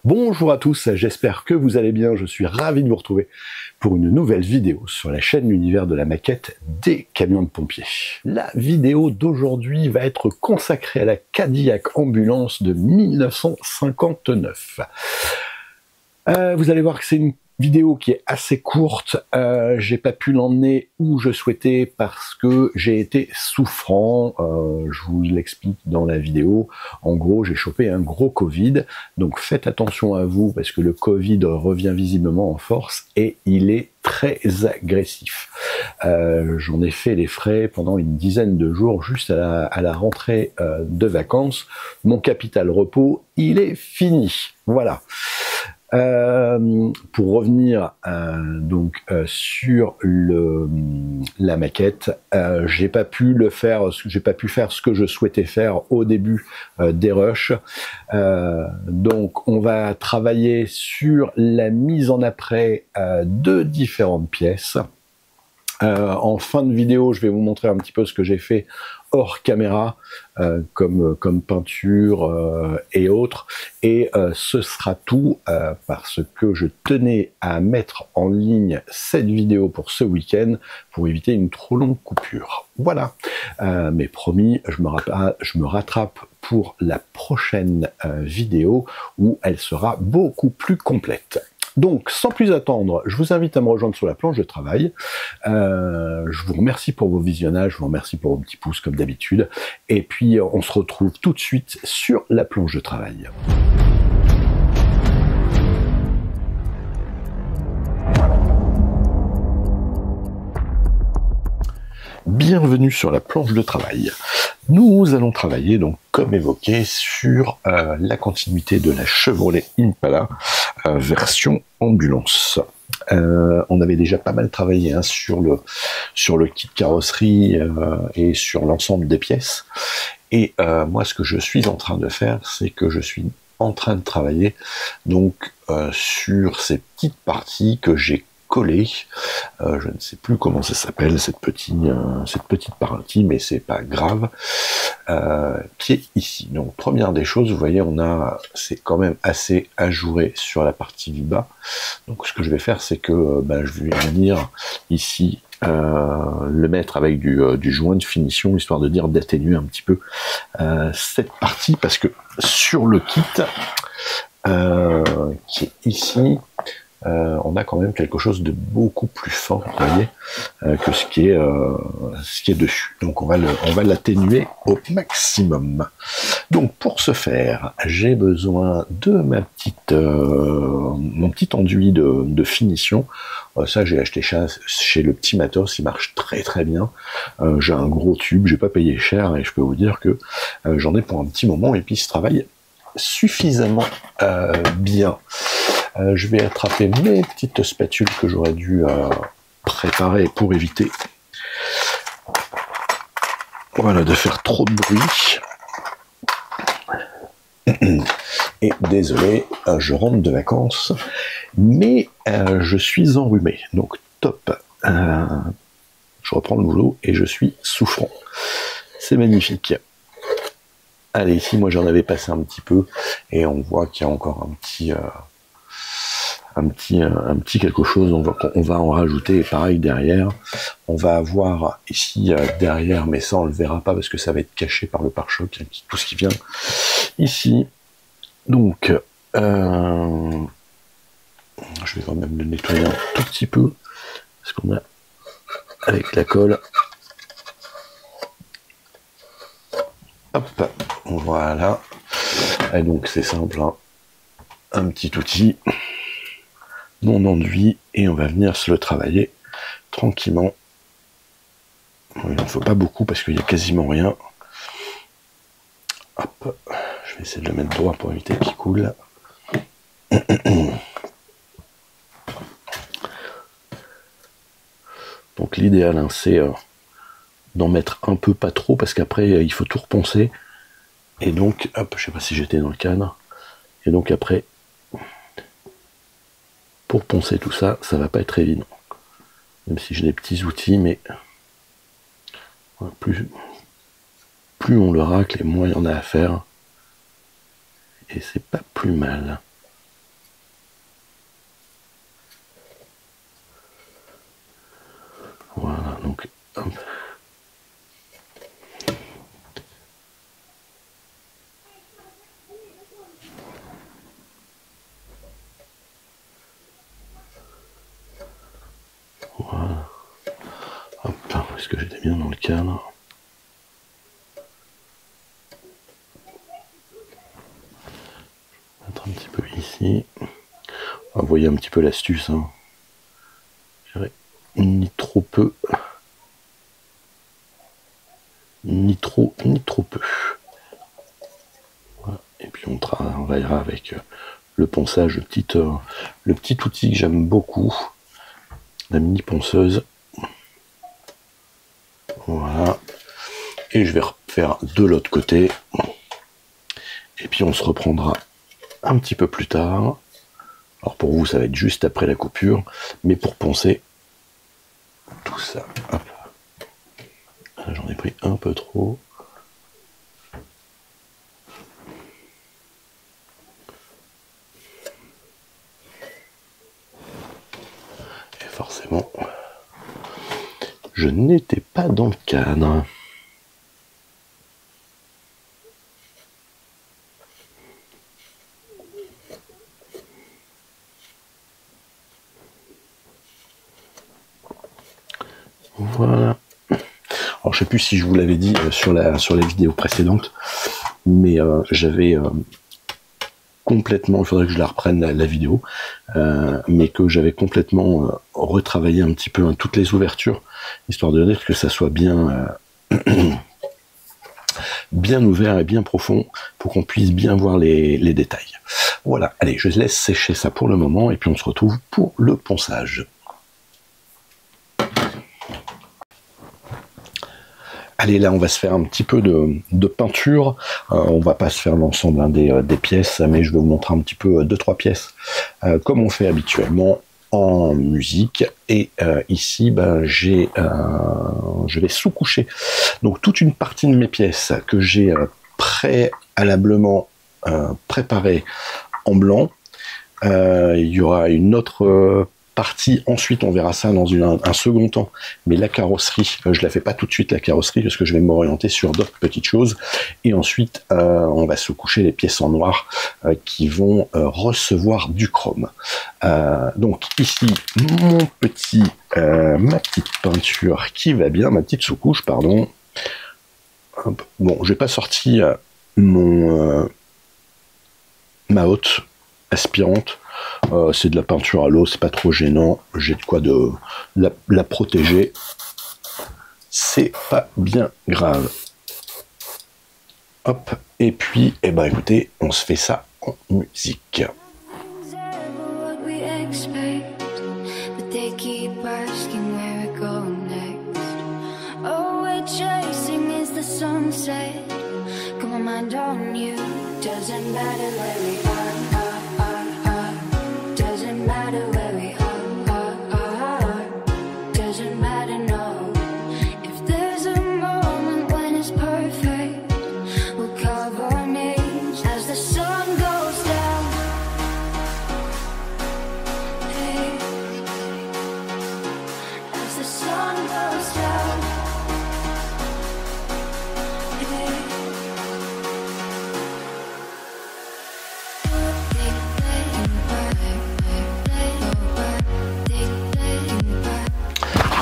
Bonjour à tous, j'espère que vous allez bien, je suis ravi de vous retrouver pour une nouvelle vidéo sur la chaîne L'Univers de la maquette des camions de pompiers. La vidéo d'aujourd'hui va être consacrée à la Cadillac Ambulance de 1959. Vous allez voir que c'est une vidéo qui est assez courte, j'ai pas pu l'emmener où je souhaitais parce que j'ai été souffrant, je vous l'explique dans la vidéo. En gros, j'ai chopé un gros Covid, donc faites attention à vous parce que le Covid revient visiblement en force et il est très agressif. J'en ai fait les frais pendant une dizaine de jours juste à la rentrée de vacances. Mon capital repos, il est fini. Voilà. Pour revenir sur la maquette, j'ai pas pu faire ce que je souhaitais faire au début des rushs. Donc on va travailler sur la mise en après de différentes pièces. En fin de vidéo, je vais vous montrer un petit peu ce que j'ai fait hors caméra, comme peinture et autres. Et ce sera tout parce que je tenais à mettre en ligne cette vidéo pour ce week-end pour éviter une trop longue coupure. Voilà. Mais promis, je me rattrape pour la prochaine vidéo où elle sera beaucoup plus complète. Donc, sans plus attendre, je vous invite à me rejoindre sur la planche de travail. Je vous remercie pour vos visionnages, je vous remercie pour vos petits pouces comme d'habitude. Et puis, on se retrouve tout de suite sur la planche de travail. Bienvenue sur la planche de travail. Nous allons travailler, donc, comme évoqué, sur la continuité de la Chevrolet Impala version ambulance. On avait déjà pas mal travaillé sur le kit carrosserie et sur l'ensemble des pièces. Et moi, ce que je suis en train de faire, c'est que je suis en train de travailler donc sur ces petites parties que j'ai collé, je ne sais plus comment ça s'appelle cette petite partie, mais c'est pas grave, qui est ici. Donc première des choses, vous voyez, c'est quand même assez ajouré sur la partie du bas. Donc ce que je vais faire, c'est que je vais venir ici le mettre avec du joint de finition, histoire de dire d'atténuer un petit peu cette partie, parce que sur le kit qui est ici, on a quand même quelque chose de beaucoup plus fort, vous voyez, que ce qui est dessus. Donc on va l'atténuer au maximum. Donc pour ce faire, j'ai besoin de mon petit enduit de finition. Ça, j'ai acheté chez le petit matos, il marche très très bien. J'ai un gros tube, j'ai pas payé cher et je peux vous dire que j'en ai pour un petit moment et puis il se travaille suffisamment bien. Je vais attraper mes petites spatules que j'aurais dû préparer pour éviter de faire trop de bruit. Et désolé, je rentre de vacances, mais je suis enrhumé, donc top. Je reprends le boulot et je suis souffrant. C'est magnifique. Allez, ici, moi j'en avais passé un petit peu, et on voit qu'il y a encore un petit quelque chose, on va en rajouter, et pareil derrière, on va avoir ici derrière, mais ça on le verra pas parce que ça va être caché par le pare-choc, tout ce qui vient ici. Donc, je vais quand même le nettoyer un tout petit peu, parce qu'on a, avec la colle, hop, voilà, et donc c'est simple, hein. Un petit outil, mon enduit, et on va venir se le travailler tranquillement. Il n'en faut pas beaucoup parce qu'il n'y a quasiment rien. Hop, je vais essayer de le mettre droit pour éviter qu'il coule. Donc l'idéal, hein, c'est d'en mettre un peu, pas trop, parce qu'après il faut tout reponcer. Et donc, hop, je sais pas si j'étais dans le cadre. Et donc après, pour poncer tout ça, ça va pas être évident. Même si j'ai des petits outils, mais plus on le racle et moins il y en a à faire. Et c'est pas plus mal. est-ce que j'étais bien dans le cadre? Mettre un petit peu ici. Vous voyez un petit peu l'astuce. Hein. Ni trop peu, ni trop peu. Voilà. Et puis on travaillera avec le ponçage, le petit outil que j'aime beaucoup, la mini ponceuse. Voilà. Et je vais refaire de l'autre côté. Et puis on se reprendra un petit peu plus tard. Alors pour vous, ça va être juste après la coupure, mais pour poncer tout ça. Hop. J'en ai pris un peu trop. Et forcément, je n'étais pas dans le cadre. Voilà. Alors je sais plus si je vous l'avais dit sur les vidéos précédentes, mais j'avais complètement, il faudrait que je la reprenne la vidéo, mais que j'avais complètement retravaillé un petit peu toutes les ouvertures, histoire de dire que ça soit bien bien ouvert et bien profond pour qu'on puisse bien voir les détails. Voilà, allez, je laisse sécher ça pour le moment et puis on se retrouve pour le ponçage. Allez, là, on va se faire un petit peu de peinture. On va pas se faire l'ensemble hein, des pièces, mais je vais vous montrer un petit peu 2-3 pièces, comme on fait habituellement en musique. Et ici, ben, je vais sous-coucher. Donc, toute une partie de mes pièces que j'ai préalablement préparées en blanc. Il y aura une autre partie, ensuite on verra ça dans un second temps, mais la carrosserie, je la fais pas tout de suite la carrosserie parce que je vais m'orienter sur d'autres petites choses, et ensuite on va se coucher les pièces en noir qui vont recevoir du chrome. Donc ici ma petite peinture qui va bien, ma petite sous-couche, pardon. Bon, j'ai pas sorti ma hotte aspirante. C'est de la peinture à l'eau, c'est pas trop gênant, j'ai de quoi de la protéger, c'est pas bien grave. Hop, et puis, eh ben écoutez, on se fait ça en musique.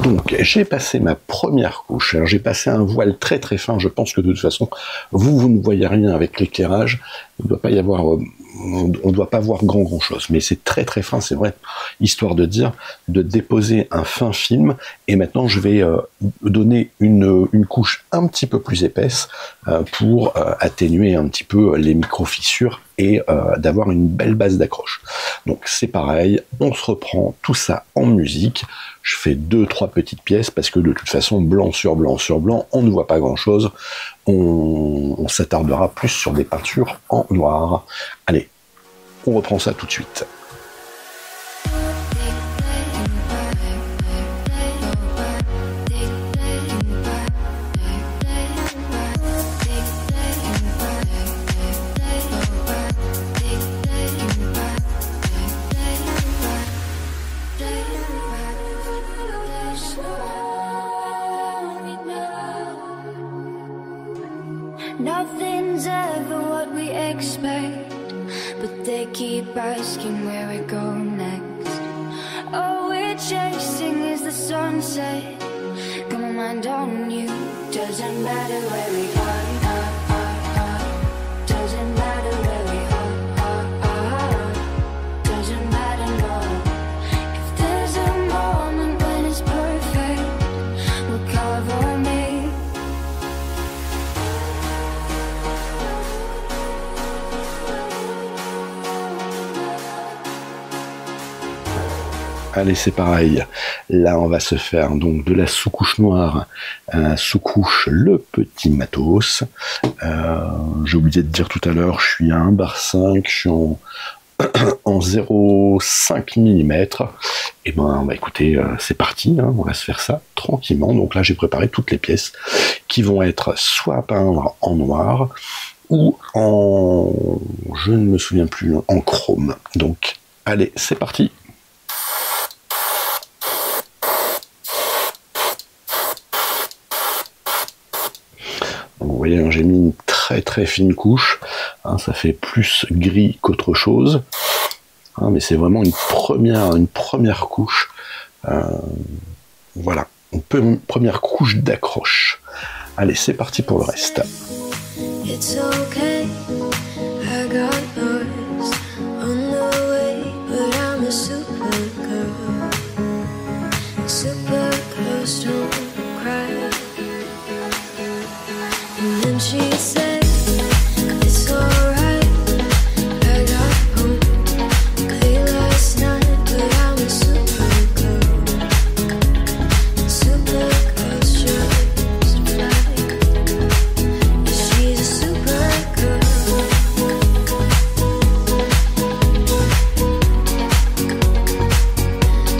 Donc j'ai passé ma première couche, alors j'ai passé un voile très très fin, je pense que de toute façon vous ne voyez rien avec l'éclairage, il ne doit pas y avoir, on ne doit pas voir grand chose, mais c'est très très fin, c'est vrai, histoire de dire, de déposer un fin film, et maintenant je vais donner une couche un petit peu plus épaisse pour atténuer un petit peu les micro-fissures et d'avoir une belle base d'accroche. Donc c'est pareil, on se reprend tout ça en musique. Je fais 2-3 petites pièces parce que de toute façon, blanc sur blanc sur blanc, on ne voit pas grand-chose. On s'attardera plus sur des peintures en noir. Allez, on reprend ça tout de suite. Nothing's ever what we expect, but they keep asking where we go next. All we're chasing is the sunset. Come on, mind on you. Doesn't matter where we are. Doesn't matter where we are. Doesn't matter, no. If there's a moment when it's perfect, we'll cover me. Allez, c'est pareil. Là, on va se faire donc de la sous-couche noire, sous-couche le petit matos. J'ai oublié de dire tout à l'heure, je suis à 1 bar 5, je suis en 0,5 mm. Et ben, écoutez, c'est parti, hein, on va se faire ça tranquillement. Donc là, j'ai préparé toutes les pièces qui vont être soit à peindre en noir ou en, je ne me souviens plus, en chrome. Donc, allez, c'est parti. Vous voyez, j'ai mis une très très fine couche, hein, ça fait plus gris qu'autre chose, hein, mais c'est vraiment une première couche, voilà, une première couche d'accroche. Allez, c'est parti pour le reste. It's okay, I got lost on the way, but I'm a super girl. Super girls don't cry. And then she said, it's alright, I got home late last night, but I'm a super girl. Super girls just fly. She's a super girl.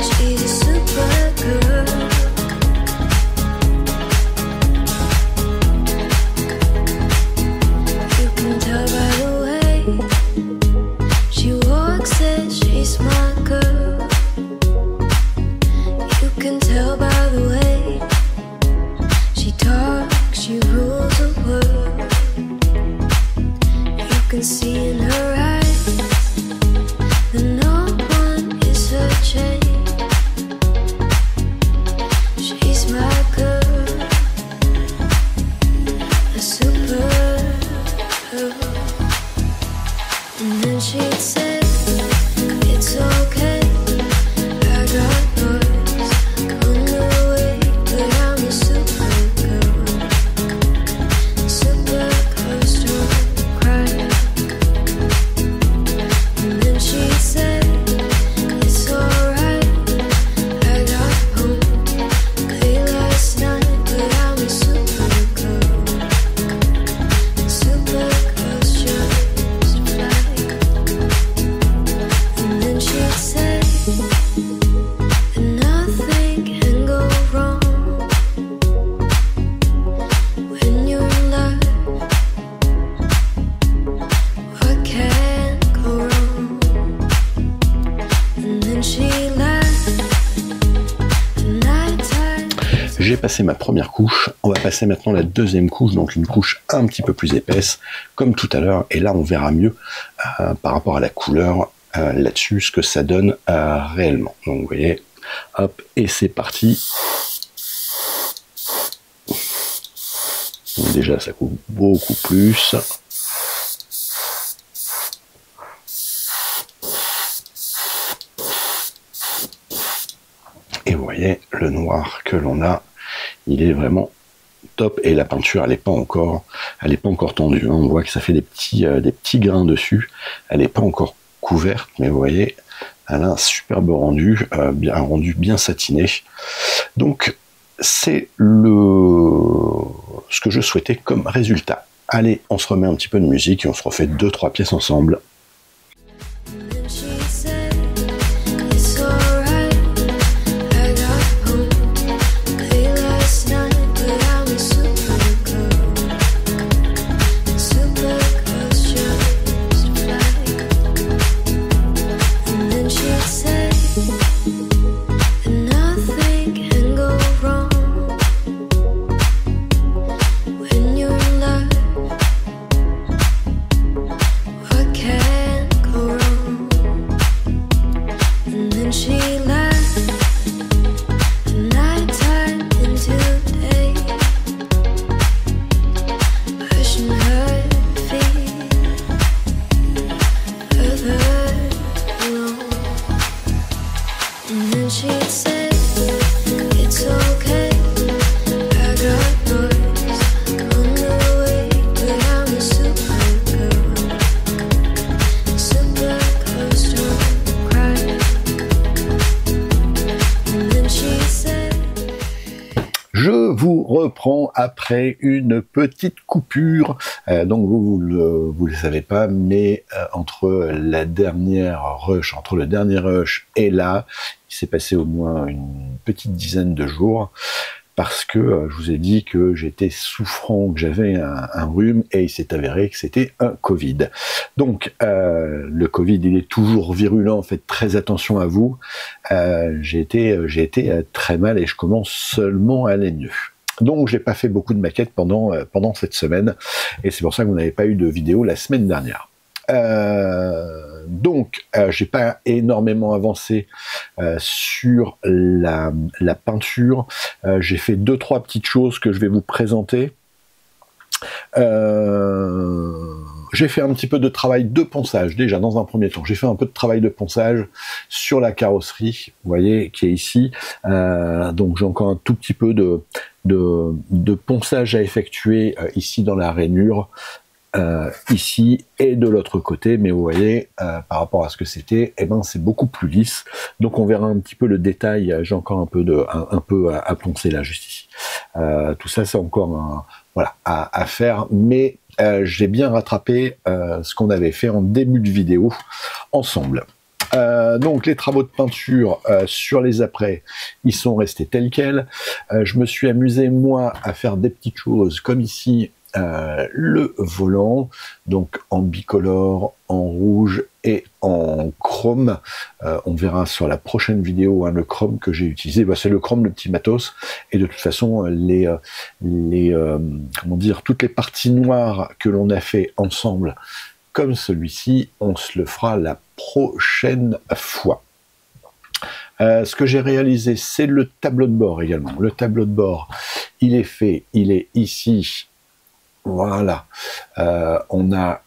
She's a super girl. You can tell by the way she walks that she's my girl. You can tell by the way she talks, she rules the world. You can see in her eyes that no one is her chain. She's my girl, a super girl. And then she'd say, it's okay, I got lost on the way, but I'm a super girl. Super girls don't cry. And then she'd say, it's alright, I got home late last night, but I'm a super girl. Super girls just fly. And then she'd say, and nothing can go wrong when you're in love. What can go wrong? And then she laughed. The nighttime. J'ai passé ma première couche, on va passer maintenant la deuxième couche, donc une couche un petit peu plus épaisse, comme tout à l'heure, et là on verra mieux par rapport à la couleur là-dessus, ce que ça donne réellement. Donc vous voyez, hop, et c'est parti. Donc, déjà ça coûte beaucoup plus. Et vous voyez, le noir que l'on a, il est vraiment top. Et la peinture, elle n'est pas encore tendue, hein. On voit que ça fait des petits grains dessus. Elle n'est pas encore couverte, mais vous voyez, elle a un superbe rendu, bien satiné. Donc, c'est ce que je souhaitais comme résultat. Allez, on se remet un petit peu de musique et on se refait 2-3 pièces ensemble. And then she said, it's alright, I got home late last night, but I'm a super girl. Super girls just fly. And then she said, and nothing can go wrong when you're in love. What can she'd say, it's okay, I got boys on the way, but I'm a supergirl. Supergirls don't cry. And then she said, Je vous reprends après une petite coupure. Donc vous le savez pas, mais entre le dernier rush et là, il s'est passé au moins une petite dizaine de jours. Parce que je vous ai dit que j'étais souffrant, que j'avais un rhume, et il s'est avéré que c'était un Covid. Donc, le Covid, il est toujours virulent, faites très attention à vous. J'ai été très mal et je commence seulement à aller mieux. Donc, j'ai pas fait beaucoup de maquettes pendant cette semaine, et c'est pour ça que vous n'avez pas eu de vidéo la semaine dernière. Donc, j'ai pas énormément avancé sur la peinture. J'ai fait 2-3 petites choses que je vais vous présenter. J'ai fait un petit peu de travail de ponçage déjà dans un premier temps. J'ai fait un peu de travail de ponçage sur la carrosserie, vous voyez, qui est ici. Donc j'ai encore un tout petit peu de ponçage à effectuer ici dans la rainure. Ici et de l'autre côté, mais vous voyez, par rapport à ce que c'était, eh ben c'est beaucoup plus lisse. Donc on verra un petit peu le détail. J'ai encore un peu à poncer là, juste ici. Tout ça, c'est encore à faire, mais j'ai bien rattrapé ce qu'on avait fait en début de vidéo ensemble. Donc les travaux de peinture sur les après, ils sont restés tels quels. Je me suis amusé moi à faire des petites choses comme ici. Le volant, donc en bicolore, en rouge et en chrome. On verra sur la prochaine vidéo le chrome que j'ai utilisé. C'est le chrome, le petit matos. Et de toute façon, comment dire, toutes les parties noires que l'on a fait ensemble, comme celui-ci, on se le fera la prochaine fois. Ce que j'ai réalisé, c'est le tableau de bord également. Le tableau de bord, il est fait, il est ici. Voilà, on a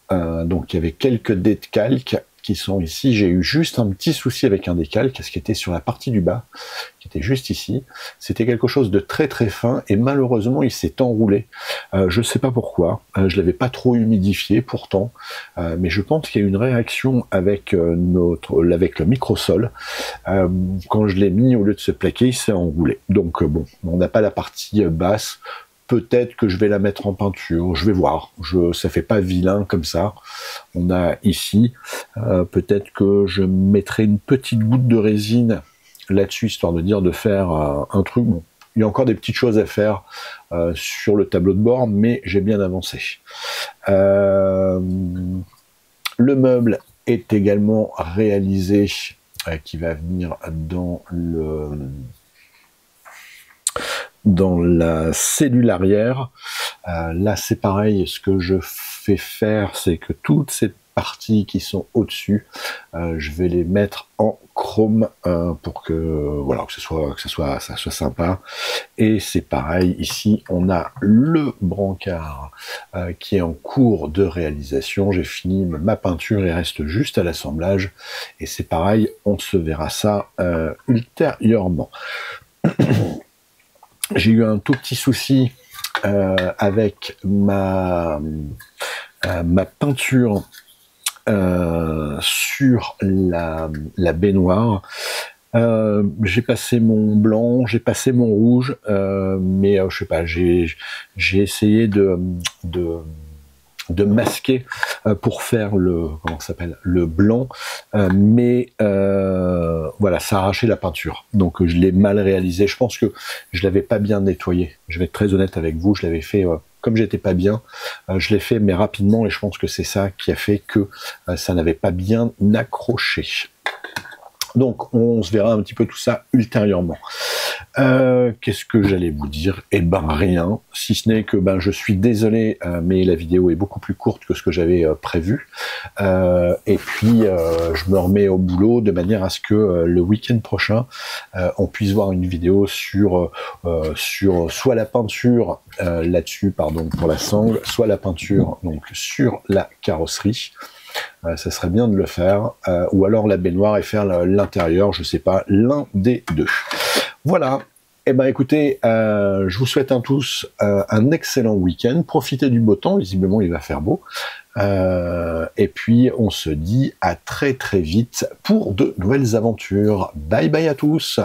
donc il y avait quelques dés de calque qui sont ici. J'ai eu juste un petit souci avec un décalque, ce qui était sur la partie du bas, qui était juste ici. C'était quelque chose de très très fin et malheureusement il s'est enroulé. Je ne sais pas pourquoi. Je l'avais pas trop humidifié pourtant, mais je pense qu'il y a eu une réaction avec avec le microsol. Quand je l'ai mis, au lieu de se plaquer, il s'est enroulé. Donc bon, on n'a pas la partie basse. Peut-être que je vais la mettre en peinture, je vais voir. Ça fait pas vilain comme ça. On a ici, peut-être que je mettrai une petite goutte de résine là-dessus, histoire de faire un truc. Bon, il y a encore des petites choses à faire sur le tableau de bord, mais j'ai bien avancé. Le meuble est également réalisé, qui va venir dans la cellule arrière. Là c'est pareil, ce que je fais faire, c'est que toutes ces parties qui sont au-dessus, je vais les mettre en chrome pour que voilà, que ça soit sympa. Et c'est pareil, ici on a le brancard qui est en cours de réalisation. J'ai fini ma peinture, il reste juste à l'assemblage, et c'est pareil, on se verra ça ultérieurement. J'ai eu un tout petit souci avec ma peinture sur la baignoire. J'ai passé mon blanc, j'ai passé mon rouge, mais je sais pas, j'ai essayé de masquer pour faire le blanc, mais voilà, ça a arraché la peinture, donc je l'ai mal réalisé. Je pense que je l'avais pas bien nettoyé, je vais être très honnête avec vous. Je l'avais fait comme j'étais pas bien, je l'ai fait mais rapidement, et je pense que c'est ça qui a fait que ça n'avait pas bien accroché. Donc on se verra un petit peu tout ça ultérieurement. Qu'est-ce que j'allais vous dire? Eh ben rien, si ce n'est que je suis désolé, mais la vidéo est beaucoup plus courte que ce que j'avais prévu. Et puis je me remets au boulot de manière à ce que le week-end prochain, on puisse voir une vidéo sur soit la peinture là-dessus, pardon, pour la sangle, soit la peinture donc sur la carrosserie. Ça serait bien de le faire, ou alors la baignoire et faire l'intérieur, je sais pas, l'un des deux. Voilà. Eh ben écoutez, je vous souhaite à tous un excellent week-end. Profitez du beau temps, visiblement il va faire beau. Et puis on se dit à très très vite pour de nouvelles aventures. Bye bye à tous.